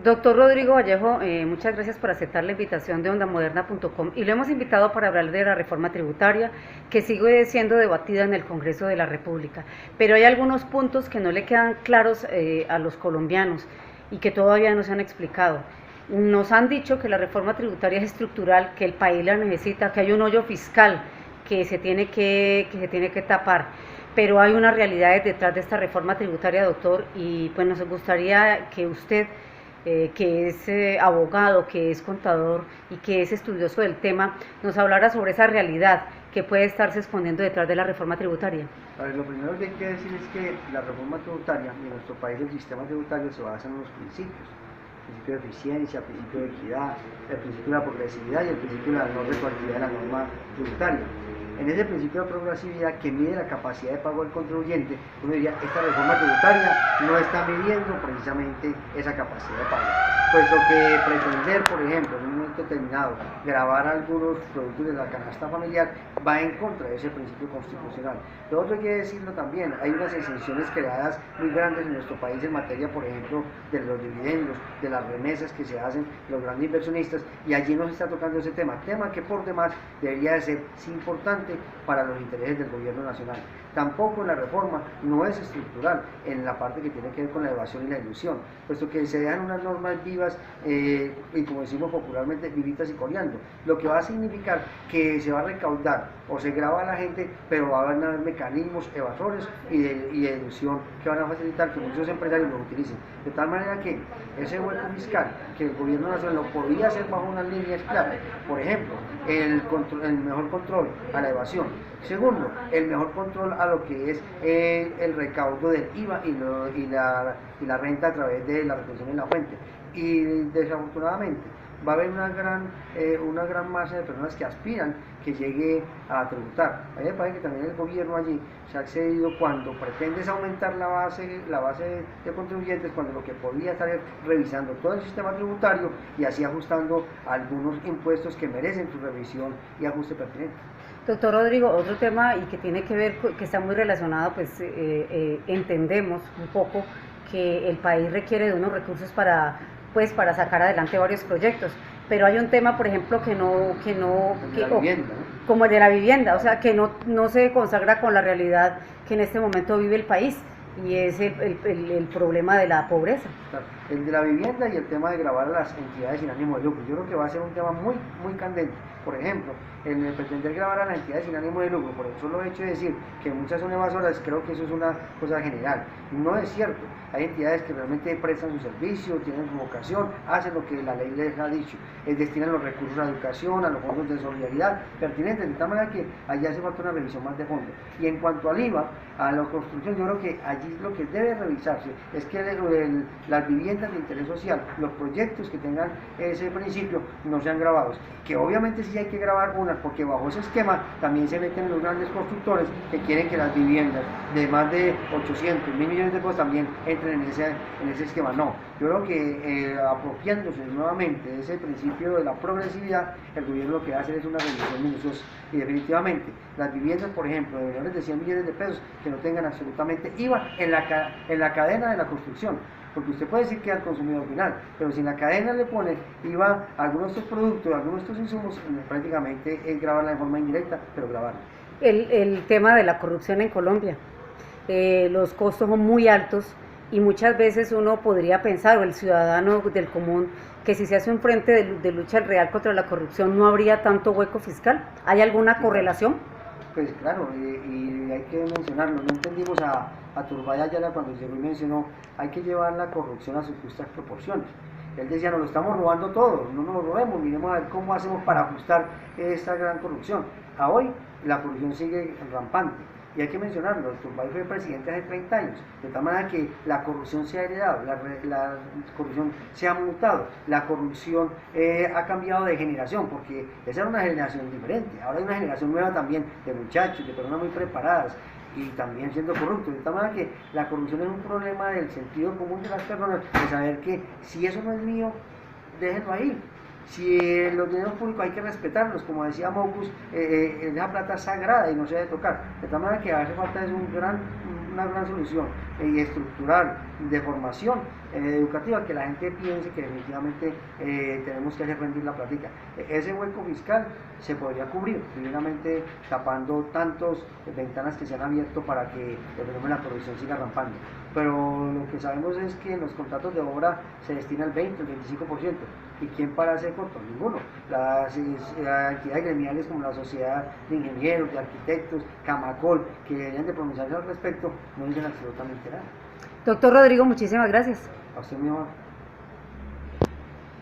Doctor Rodrigo Vallejo, muchas gracias por aceptar la invitación de ondamoderna.com y lo hemos invitado para hablar de la reforma tributaria que sigue siendo debatida en el Congreso de la República, pero hay algunos puntos que no le quedan claros a los colombianos y que todavía no se han explicado. Nos han dicho que la reforma tributaria es estructural, que el país la necesita, que hay un hoyo fiscal que se tiene que tapar, pero hay unas realidades detrás de esta reforma tributaria, doctor, y pues nos gustaría que usted, que es abogado, que es contador y que es estudioso del tema, nos hablara sobre esa realidad que puede estarse escondiendo detrás de la reforma tributaria. A ver, lo primero que hay que decir es que la reforma tributaria, en nuestro país el sistema tributario se basa en unos principios: el principio de eficiencia, el principio de equidad, el principio de la progresividad y el principio de la no retroactividad de la norma tributaria. En ese principio de progresividad que mide la capacidad de pago del contribuyente, uno diría, esta reforma tributaria no está midiendo precisamente esa capacidad de pago, puesto que pretender, por ejemplo, en un momento determinado, gravar algunos productos de la canasta familiar va en contra de ese principio constitucional. Lo otro hay que decirlo también, hay unas exenciones creadas muy grandes en nuestro país en materia, por ejemplo, de los dividendos, de las remesas que se hacen los grandes inversionistas, y allí no se está tocando ese tema que por demás debería de ser importante para los intereses del gobierno nacional. Tampoco la reforma no es estructural en la parte que tiene que ver con la evasión y la ilusión, puesto que se dejan unas normas vivas y, como decimos popularmente, vivitas y coleando, lo que va a significar que se va a recaudar o se graba a la gente, pero van a haber mecanismos evasores y de ilusión que van a facilitar que muchos empresarios lo utilicen, de tal manera que ese hueco fiscal que el gobierno nacional lo podía hacer bajo unas líneas claras, por ejemplo, el mejor control a la evasión. Segundo, el mejor control a lo que es el recaudo del IVA y la renta a través de la retención en la fuente. Y desafortunadamente va a haber una gran masa de personas que aspiran que llegue a tributar. A mí me parece que también el gobierno allí se ha accedido cuando pretendes aumentar la base de contribuyentes, cuando lo que podría estar es revisando todo el sistema tributario y así ajustando algunos impuestos que merecen su revisión y ajuste pertinente. Doctor Rodrigo, otro tema y que tiene que ver, que está muy relacionado, pues entendemos un poco que el país requiere de unos recursos para sacar adelante varios proyectos, pero hay un tema, por ejemplo, como el de la vivienda, o sea, que no se consagra con la realidad que en este momento vive el país, y es el problema de la pobreza. Claro, el de la vivienda y el tema de grabar a las entidades sin ánimo de lucro. Yo creo que va a ser un tema muy candente. Por ejemplo, el pretender grabar a las entidades sin ánimo de lucro, por el solo hecho de decir que muchas son evasoras, creo que eso es una cosa general. No es cierto. Hay entidades que realmente prestan su servicio, tienen su vocación, hacen lo que la ley les ha dicho, destinan los recursos a la educación, a los fondos de solidaridad pertinentes, de tal manera que allí hace falta una revisión más de fondo. Y en cuanto al IVA, a la construcción, yo creo que allí lo que debe revisarse es que las viviendas de interés social, los proyectos que tengan ese principio, no sean grabados, que obviamente sí hay que grabar unas, porque bajo ese esquema también se meten los grandes constructores que quieren que las viviendas de más de 800, 1000 millones de pesos también entren en ese esquema. No, yo creo que apropiándose nuevamente de ese principio de la progresividad, el gobierno lo que va a hacer es una revisión minuciosa, y definitivamente las viviendas, por ejemplo, de menores de 100 millones de pesos, que no tengan absolutamente IVA en la cadena de la construcción, porque usted puede decir que al consumidor final, pero si en la cadena le pone IVA a algunos de estos productos, a algunos de estos insumos, prácticamente es grabarla de forma indirecta, pero grabarla. El tema de la corrupción en Colombia, los costos son muy altos y muchas veces uno podría pensar, o el ciudadano del común, que si se hace un frente de lucha real contra la corrupción no habría tanto hueco fiscal. ¿Hay alguna correlación? Pues claro, y hay que mencionarlo, no entendimos a Turbay Ayala cuando llegó y mencionó, hay que llevar la corrupción a sus justas proporciones. Él decía, nos lo estamos robando todo, no nos lo robemos, miremos a ver cómo hacemos para ajustar esta gran corrupción. A hoy la corrupción sigue rampante. Y hay que mencionarlo, Turbay fue presidente hace 30 años, de tal manera que la corrupción se ha heredado, la corrupción se ha mutado, la corrupción ha cambiado de generación, porque esa era una generación diferente, ahora hay una generación nueva también de muchachos, de personas muy preparadas y también siendo corruptos, de tal manera que la corrupción es un problema del sentido común de las personas, de saber que si eso no es mío, déjenlo ahí. Si los dineros públicos hay que respetarlos, como decía Mocus, esa plata es sagrada y no se debe tocar. De tal manera que hace falta es una gran solución estructural, de formación educativa, que la gente piense que definitivamente tenemos que hacer rendir la plática. Ese hueco fiscal se podría cubrir, primeramente tapando tantas ventanas que se han abierto para que el fenómeno de la corrupción siga rampando. Pero lo que sabemos es que en los contratos de obra se destina el 20, el 25%. ¿Y quién para ese costo? Ninguno. Las entidades gremiales como la Sociedad de Ingenieros, de Arquitectos, Camacol, que deberían de pronunciarse al respecto, no dicen absolutamente nada. Doctor Rodrigo, muchísimas gracias. A usted, mi amor.